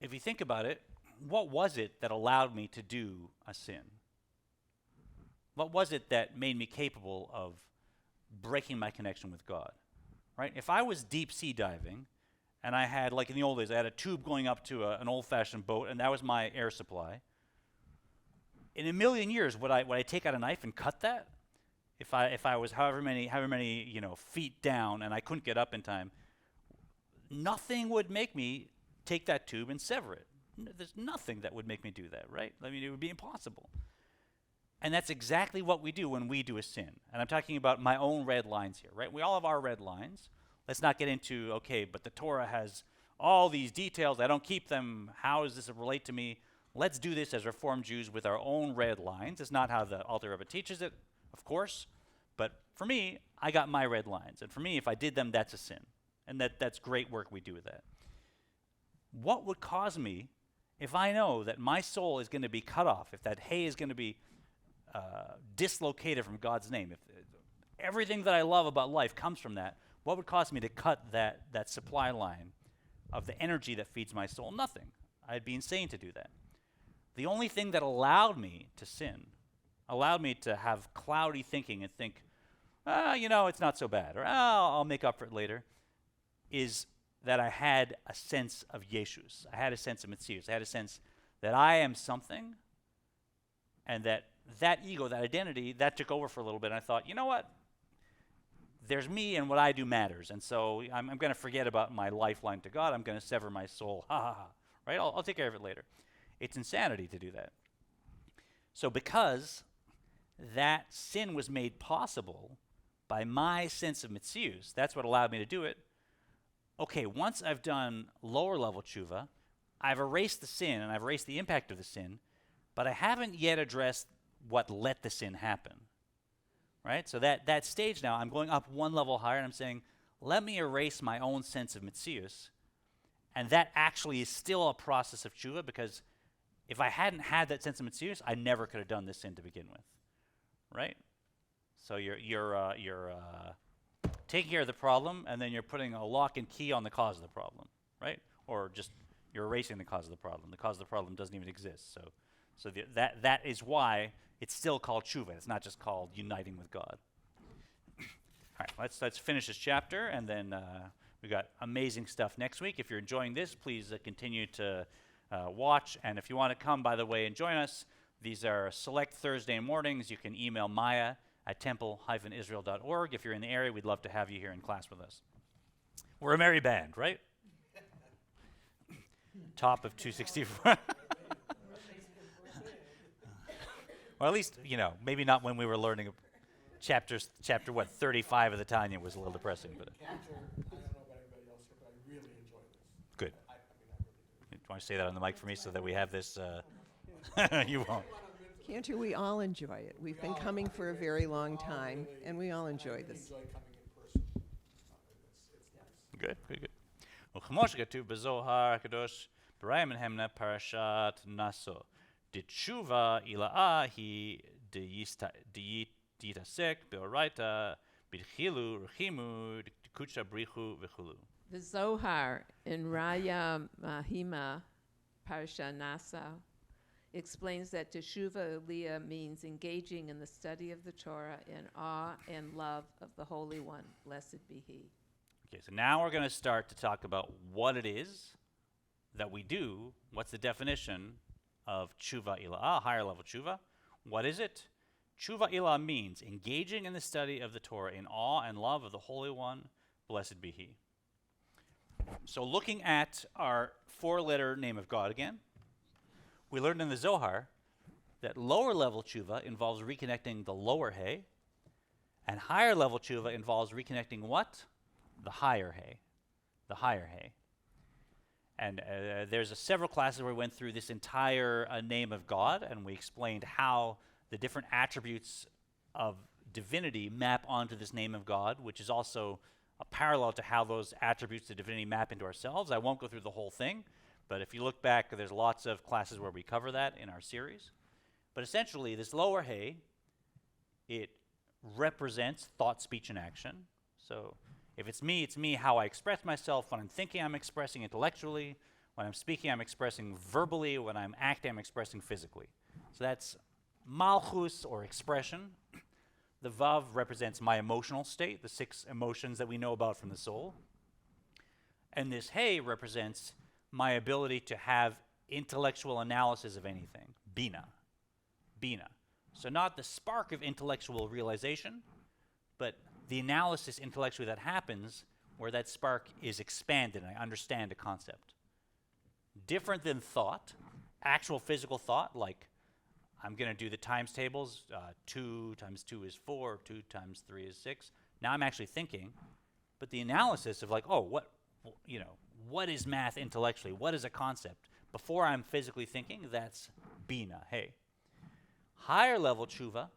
If you think about it, what was it that allowed me to do a sin? What was it that made me capable of breaking my connection with God, right? If I was deep sea diving and I had, like in the old days, I had a tube going up to an old-fashioned boat and that was my air supply, in a million years, would I take out a knife and cut that? If I was however many feet down and I couldn't get up in time, nothing would make me take that tube and sever it. There's nothing that would make me do that, right? I mean, it would be impossible. And that's exactly what we do when we do a sin. And I'm talking about my own red lines here, right? We all have our red lines. Let's not get into, okay, but the Torah has all these details. I don't keep them. How does this relate to me? Let's do this as Reformed Jews with our own red lines. It's not how the Alter Rebbe teaches it, of course. But for me, I got my red lines. And for me, if I did them, that's a sin. And that's great work we do with that. What would cause me, if I know that my soul is going to be cut off, if that hay is going to be dislocated from God's name, if everything that I love about life comes from that, what would cause me to cut that supply line of the energy that feeds my soul? Nothing. I'd be insane to do that. The only thing that allowed me to sin, allowed me to have cloudy thinking and think, it's not so bad, or I'll make up for it later, is that I had a sense of Yeshus. I had a sense of Metzius. I had a sense that I am something, and that ego, that identity, that took over for a little bit. And I thought, you know what? There's me, and what I do matters. And so I'm going to forget about my lifeline to God. I'm going to sever my soul. Ha ha ha. Right? I'll take care of it later. It's insanity to do that. So because that sin was made possible by my sense of Metzius, that's what allowed me to do it. Okay, once I've done lower level tshuva, I've erased the sin and I've erased the impact of the sin, but I haven't yet addressed what let the sin happen, right? So that stage now, I'm going up one level higher and I'm saying, let me erase my own sense of Metzius, and that actually is still a process of tshuva, because if I hadn't had that sense of Metzius, I never could have done this sin to begin with, right? So you're taking care of the problem, and then you're putting a lock and key on the cause of the problem, right? Or just you're erasing the cause of the problem. The cause of the problem doesn't even exist. So that is why it's still called tshuva. It's not just called uniting with God. All right, let's finish this chapter, and then we got amazing stuff next week. If you're enjoying this, please continue to watch. And if you want to come, by the way, and join us, these are select Thursday mornings. You can email Maya at temple-israel.org. If you're in the area, we'd love to have you here in class with us. We're a merry band, right? Top of 264. Or at least, maybe not when we were learning chapter 35 of the Tanya was a little depressing. But Cantor, I don't know about anybody else here, but I really enjoyed this. Good. I really do. You want to say that on the mic for me so that we have this? You won't. Cantor, we all enjoy it. We've been coming for a very long time, and we all enjoy this. I enjoy coming in person. It's nice. Good. וכמו שכתוב בזוהר הקדוש, בריים hemna parashat naso. דתשובה הילאה היא דייתעסק באורייתא, בדחילו, רחימו, דקודשא בריחו וכו'. The Zohar in Raya Mahima Parsha Nasa explains that Teshuvah Aliyah means engaging in the study of the Torah in awe and love of the Holy One, blessed be He. Okay, so now we're going to start to talk about what it is that we do. What's the definition of tshuva ilah, higher level tshuva? What is it? Tshuva ilah means engaging in the study of the Torah in awe and love of the Holy One, blessed be He. So looking at our four-letter name of God again, we learned in the Zohar that lower level tshuva involves reconnecting the lower hay, and higher level tshuva involves reconnecting what? The higher hay. The higher hay. And there's several classes where we went through this entire name of God, and we explained how the different attributes of divinity map onto this name of God, which is also a parallel to how those attributes of divinity map into ourselves. I won't go through the whole thing, but if you look back, there's lots of classes where we cover that in our series. But essentially, this lower hay, it represents thought, speech, and action. So if it's me how I express myself. When I'm thinking, I'm expressing intellectually. When I'm speaking, I'm expressing verbally. When I'm acting, I'm expressing physically. So that's malchus, or expression. The Vav represents my emotional state, the 6 emotions that we know about from the soul. And this Hey represents my ability to have intellectual analysis of anything, Bina. Bina. So not the spark of intellectual realization, but the analysis intellectually that happens where that spark is expanded and I understand a concept. Different than thought, actual physical thought, like I'm going to do the times tables, 2 times 2 is 4, 2 times 3 is 6. Now I'm actually thinking, but the analysis of like, oh, what is math intellectually? What is a concept? Before I'm physically thinking, that's Bina, Hey. Higher level tshuva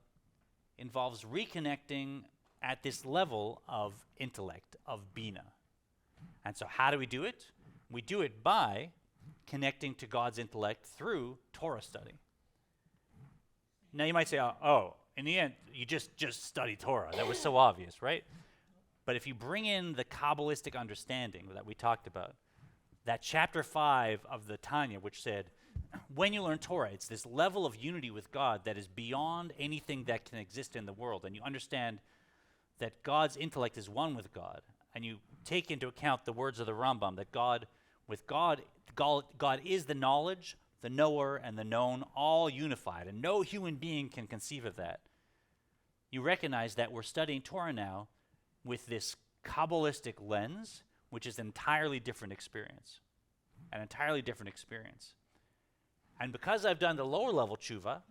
involves reconnecting at this level of intellect, of Bina. And so how do we do it? We do it by connecting to God's intellect through Torah study. Now you might say, oh, in the end, you just study Torah. That was so obvious, right? But if you bring in the Kabbalistic understanding that we talked about, that chapter 5 of the Tanya, which said, when you learn Torah, it's this level of unity with God that is beyond anything that can exist in the world. And you understand that God's intellect is one with God. And you take into account the words of the Rambam, that God is the knowledge, the knower, and the known, all unified. And no human being can conceive of that. You recognize that we're studying Torah now with this Kabbalistic lens, which is an entirely different experience. An entirely different experience. And because I've done the lower level tshuva,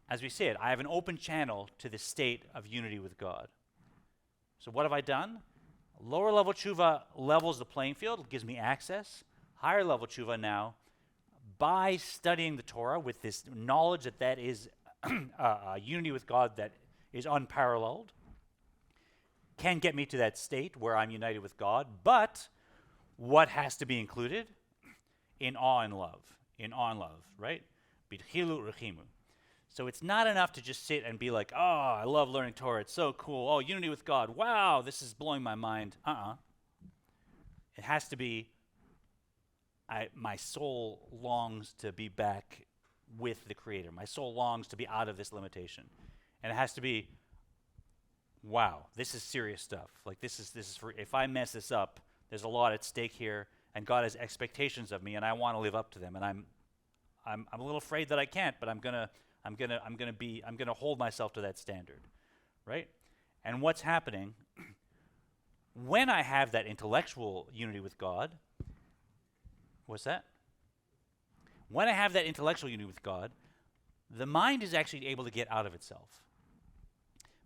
as we said, I have an open channel to the state of unity with God. So what have I done? Lower level tshuva levels the playing field, gives me access. Higher level tshuva now, by studying the Torah with this knowledge that is unity with God that is unparalleled, can get me to that state where I'm united with God. But what has to be included? In awe and love. In awe and love, right? B'tchilu rechimu. So it's not enough to just sit and be like, oh, I love learning Torah. It's so cool. Oh, unity with God. Wow, this is blowing my mind. It has to be, my soul longs to be back with the Creator. My soul longs to be out of this limitation. And it has to be, wow, this is serious stuff. Like this is for, if I mess this up, there's a lot at stake here, and God has expectations of me, and I want to live up to them. And I'm a little afraid that I can't, but I'm gonna hold myself to that standard, right? And what's happening when I have that intellectual unity with God? What's that? When I have that intellectual unity with God, the mind is actually able to get out of itself.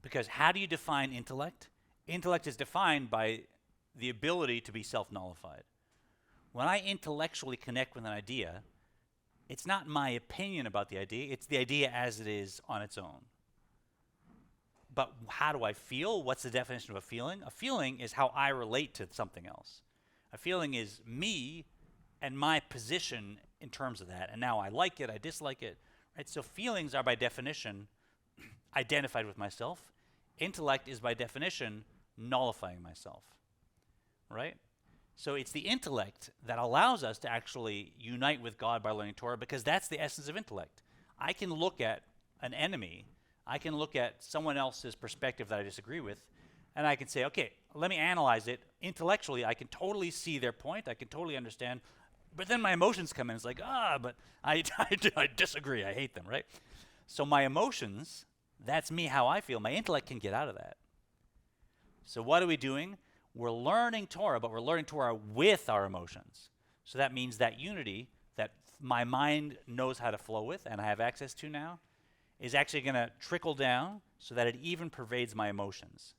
Because how do you define intellect? Intellect is defined by the ability to be self-nullified. When I intellectually connect with an idea, it's not my opinion about the idea, it's the idea as it is on its own. But how do I feel? What's the definition of a feeling? A feeling is how I relate to something else. A feeling is me and my position in terms of that. And now I like it, I dislike it. Right? So feelings are by definition identified with myself. Intellect is by definition nullifying myself. Right? So it's the intellect that allows us to actually unite with God by learning Torah, because that's the essence of intellect. I can look at an enemy, I can look at someone else's perspective that I disagree with, and I can say, okay, let me analyze it. Intellectually, I can totally see their point, I can totally understand, but then my emotions come in. It's like, but I disagree, I hate them, right? So my emotions, that's me, how I feel. My intellect can get out of that. So what are we doing? We're learning Torah, but we're learning Torah with our emotions. So that means that unity that my mind knows how to flow with and I have access to now is actually going to trickle down so that it even pervades my emotions.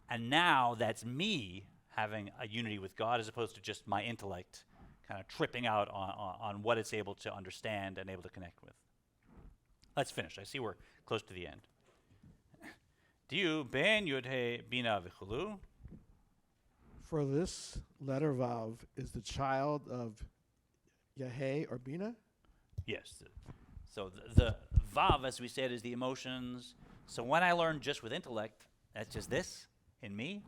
And now that's me having a unity with God as opposed to just my intellect kind of tripping out on what it's able to understand and able to connect with. Let's finish. I see we're close to the end. Diu ben yud he bina v'chulu. For this letter Vav is the child of Yaheh or Bina? Yes. So the Vav, as we said, is the emotions. So when I learn just with intellect, that's just this in me.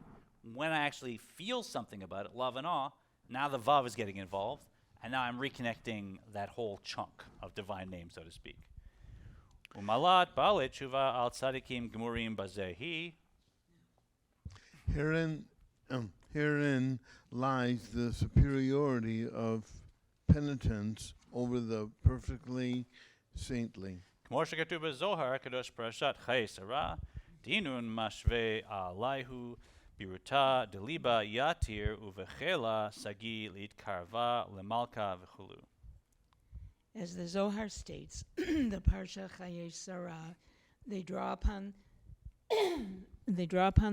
When I actually feel something about it, love and awe, now the Vav is getting involved, and now I'm reconnecting that whole chunk of divine name, so to speak. Umalat ba'alei tshuva al tzadikim gemurim bazehi. Herein lies the superiority of penitence over the perfectly saintly. כמו שכתוב בזוהר הקדוש פרשת חיי שרה, דינון משווה עליהו בירותה דליבה יתיר ובחלה שגיא להתקרבה למלכה וכולו. As the Zohar states, the Parsha Chayei Sarah, they draw upon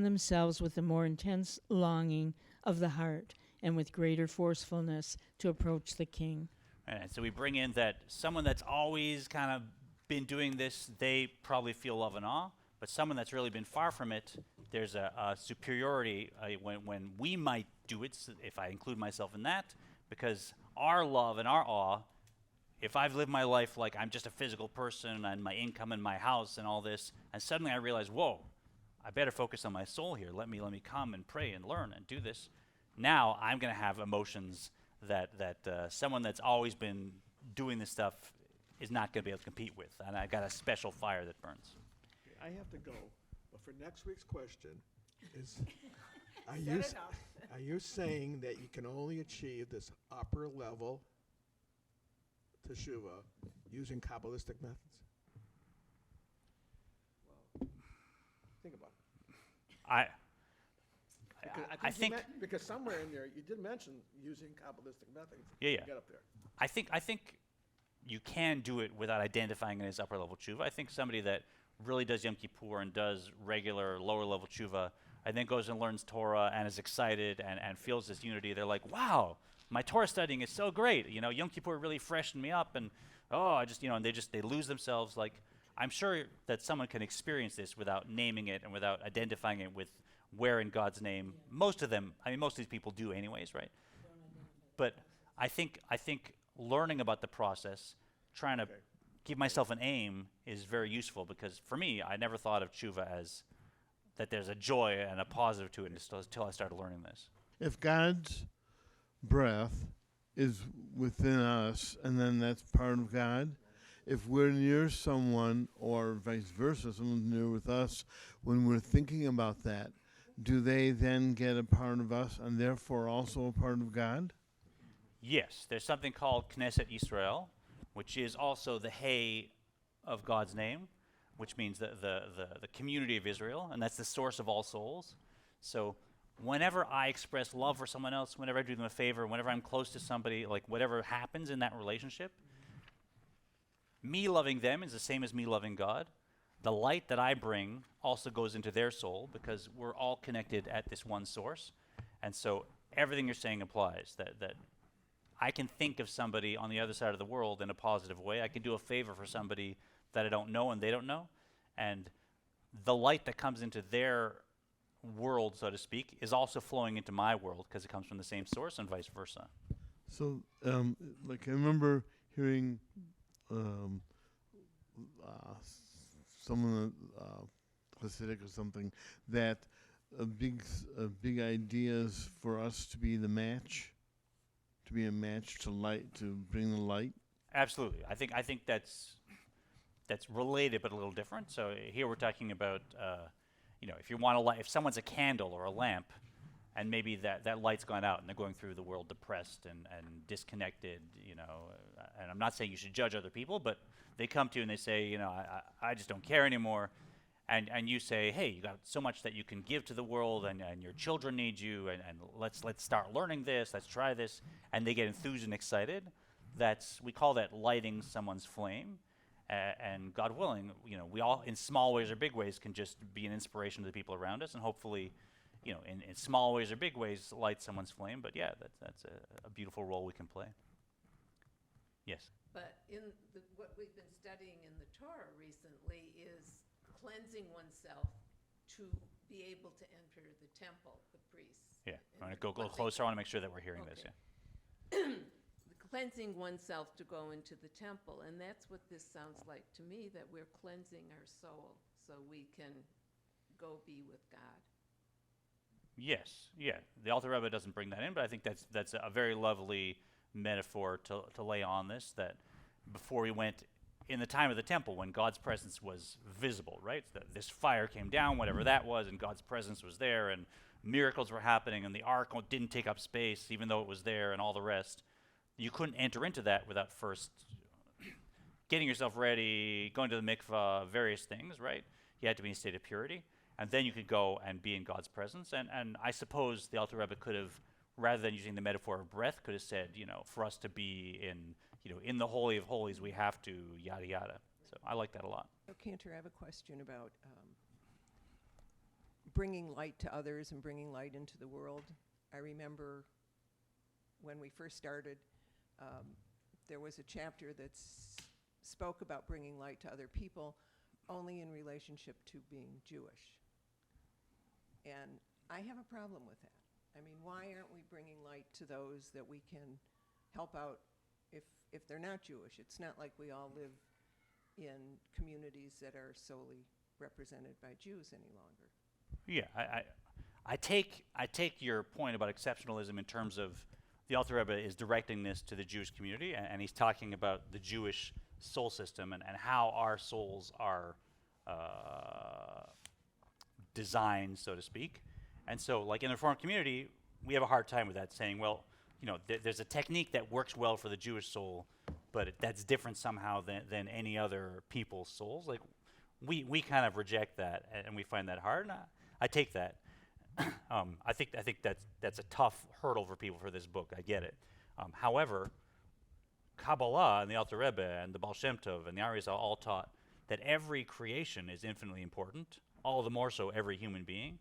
themselves with a more intense longing of the heart and with greater forcefulness to approach the king. And so we bring in that someone that's always kind of been doing this, they probably feel love and awe, but someone that's really been far from it, there's a superiority when we might do it, if I include myself in that, because our love and our awe, if I've lived my life like I'm just a physical person and my income and my house and all this, and suddenly I realize, whoa, I better focus on my soul here. Let me come and pray and learn and do this. Now I'm going to have emotions that someone that's always been doing this stuff is not going to be able to compete with. And I got a special fire that burns. I have to go, but for next week's question is, are you saying that you can only achieve this upper level teshuvah using Kabbalistic methods? Think about it. I think because somewhere in there you did mention using Kabbalistic methods. Yeah. To get up there. I think you can do it without identifying it as upper level tshuva. I think somebody that really does Yom Kippur and does regular lower level tshuva, and then goes and learns Torah and is excited and feels this unity. They're like, wow, my Torah studying is so great. Yom Kippur really freshened me up, and and they lose themselves. Like, I'm sure that someone can experience this without naming it and without identifying it with where in God's name. Most of these people do anyways, right? But I think learning about the process, trying to give myself an aim is very useful, because for me, I never thought of tshuva as that there's a joy and a positive to it until I started learning this. If God's breath is within us and then that's part of God, if we're near someone or vice versa, someone's near with us, when we're thinking about that, do they then get a part of us and therefore also a part of God? Yes, there's something called Knesset Yisrael, which is also the hay of God's name, which means the community of Israel, and that's the source of all souls. So whenever I express love for someone else, whenever I do them a favor, whenever I'm close to somebody, like whatever happens in that relationship, me loving them is the same as me loving God. The light that I bring also goes into their soul, because we're all connected at this one source. And so everything you're saying applies, that I can think of somebody on the other side of the world in a positive way. I can do a favor for somebody that I don't know and they don't know. And the light that comes into their world, so to speak, is also flowing into my world, because it comes from the same source, and vice versa. So, I remember hearing someone, Hasidic or something, that a big idea is for us to be the match, to be a match to light, to bring the light. Absolutely. I think that's related but a little different. So here we're talking about, if you want to light, if someone's a candle or a lamp, and maybe that light's gone out and they're going through the world depressed and disconnected, and I'm not saying you should judge other people, but they come to you and they say, I just don't care anymore. And you say, hey, you got so much that you can give to the world, and your children need you, and let's start learning this, let's try this. And they get enthused and excited. We call that lighting someone's flame. And God willing, we all, in small ways or big ways, can just be an inspiration to the people around us, and hopefully, in small ways or big ways, light someone's flame. But yeah, that's a beautiful role we can play. Yes? But what we've been studying in the Torah recently is cleansing oneself to be able to enter the temple, the priests. Yeah. I want to go closer. I want to make sure that we're hearing this. Yeah. Cleansing oneself to go into the temple, and that's what this sounds like to me, that we're cleansing our soul so we can go be with God. Yes, yeah. The Alter Rebbe doesn't bring that in, but I think that's a very lovely metaphor to lay on this, that before we went in the time of the temple when God's presence was visible, right? This fire came down, whatever that was, and God's presence was there, and miracles were happening, and the ark didn't take up space even though it was there, and all the rest. You couldn't enter into that without first getting yourself ready, going to the mikvah, various things, right? You had to be in a state of purity, and then you could go and be in God's presence. And I suppose the Alter Rebbe could have, rather than using the metaphor of breath, could have said, for us to be in the Holy of Holies, we have to yada yada. So I like that a lot. So, Cantor, I have a question about bringing light to others and bringing light into the world. I remember when we first started, there was a chapter that spoke about bringing light to other people only in relationship to being Jewish. And I have a problem with that. I mean, why aren't we bringing light to those that we can help out if they're not Jewish? It's not like we all live in communities that are solely represented by Jews any longer. Yeah, I take your point about exceptionalism in terms of the Alter Rebbe is directing this to the Jewish community, and he's talking about the Jewish soul system and how our souls are designed, so to speak. And so, like in the Reformed community, we have a hard time with that, saying, well, there's a technique that works well for the Jewish soul, but that's different somehow than any other people's souls. Like, we kind of reject that, and we find that hard. And I take that. I think that's a tough hurdle for people for this book. I get it. However, Kabbalah and the Alter Rebbe and the Baal Shem Tov and the Arizal all taught that every creation is infinitely important, all the more so every human being,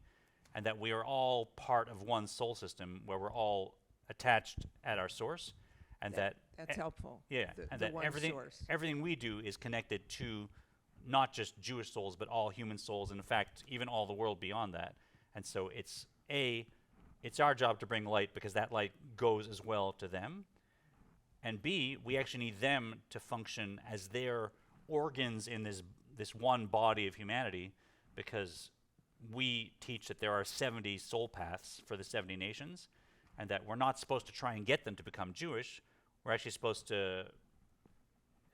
and that we are all part of one soul system where we're all attached at our source, and that's helpful. Yeah, the and that one source. everything we do is connected to not just Jewish souls, but all human souls, and in fact, even all the world beyond that. And so it's our job to bring light because that light goes as well to them. And B, we actually need them to function as their organs in this one body of humanity, because we teach that there are 70 soul paths for the 70 nations, and that we're not supposed to try and get them to become Jewish. We're actually supposed to,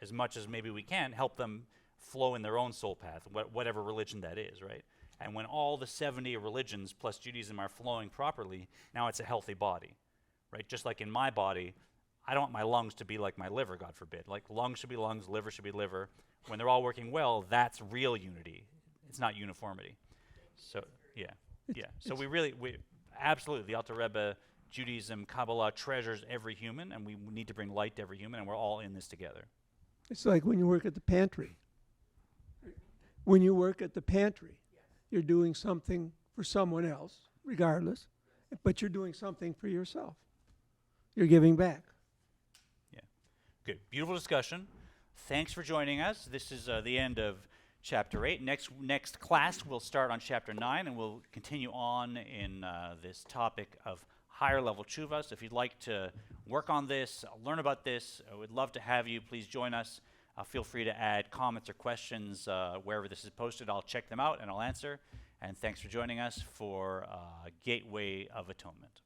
as much as maybe we can, help them flow in their own soul path, whatever religion that is, right? And when all the 70 religions plus Judaism are flowing properly, now it's a healthy body, right? Just like in my body, I don't want my lungs to be like my liver, God forbid. Like, lungs should be lungs, liver should be liver. When they're all working well, that's real unity. It's not uniformity. So, yeah. So we absolutely, the Alter Rebbe, Judaism, Kabbalah treasures every human, and we need to bring light to every human, and we're all in this together. It's like when you work at the pantry. When you work at the pantry, you're doing something for someone else, regardless, but you're doing something for yourself. You're giving back. Yeah. Good. Beautiful discussion. Thanks for joining us. This is the end of Chapter 8. Next class, we'll start on Chapter 9, and we'll continue on in this topic of higher level tshuva. So if you'd like to work on this, learn about this, I would love to have you. Please join us. Feel free to add comments or questions wherever this is posted. I'll check them out and I'll answer. And thanks for joining us for Gateway of Atonement.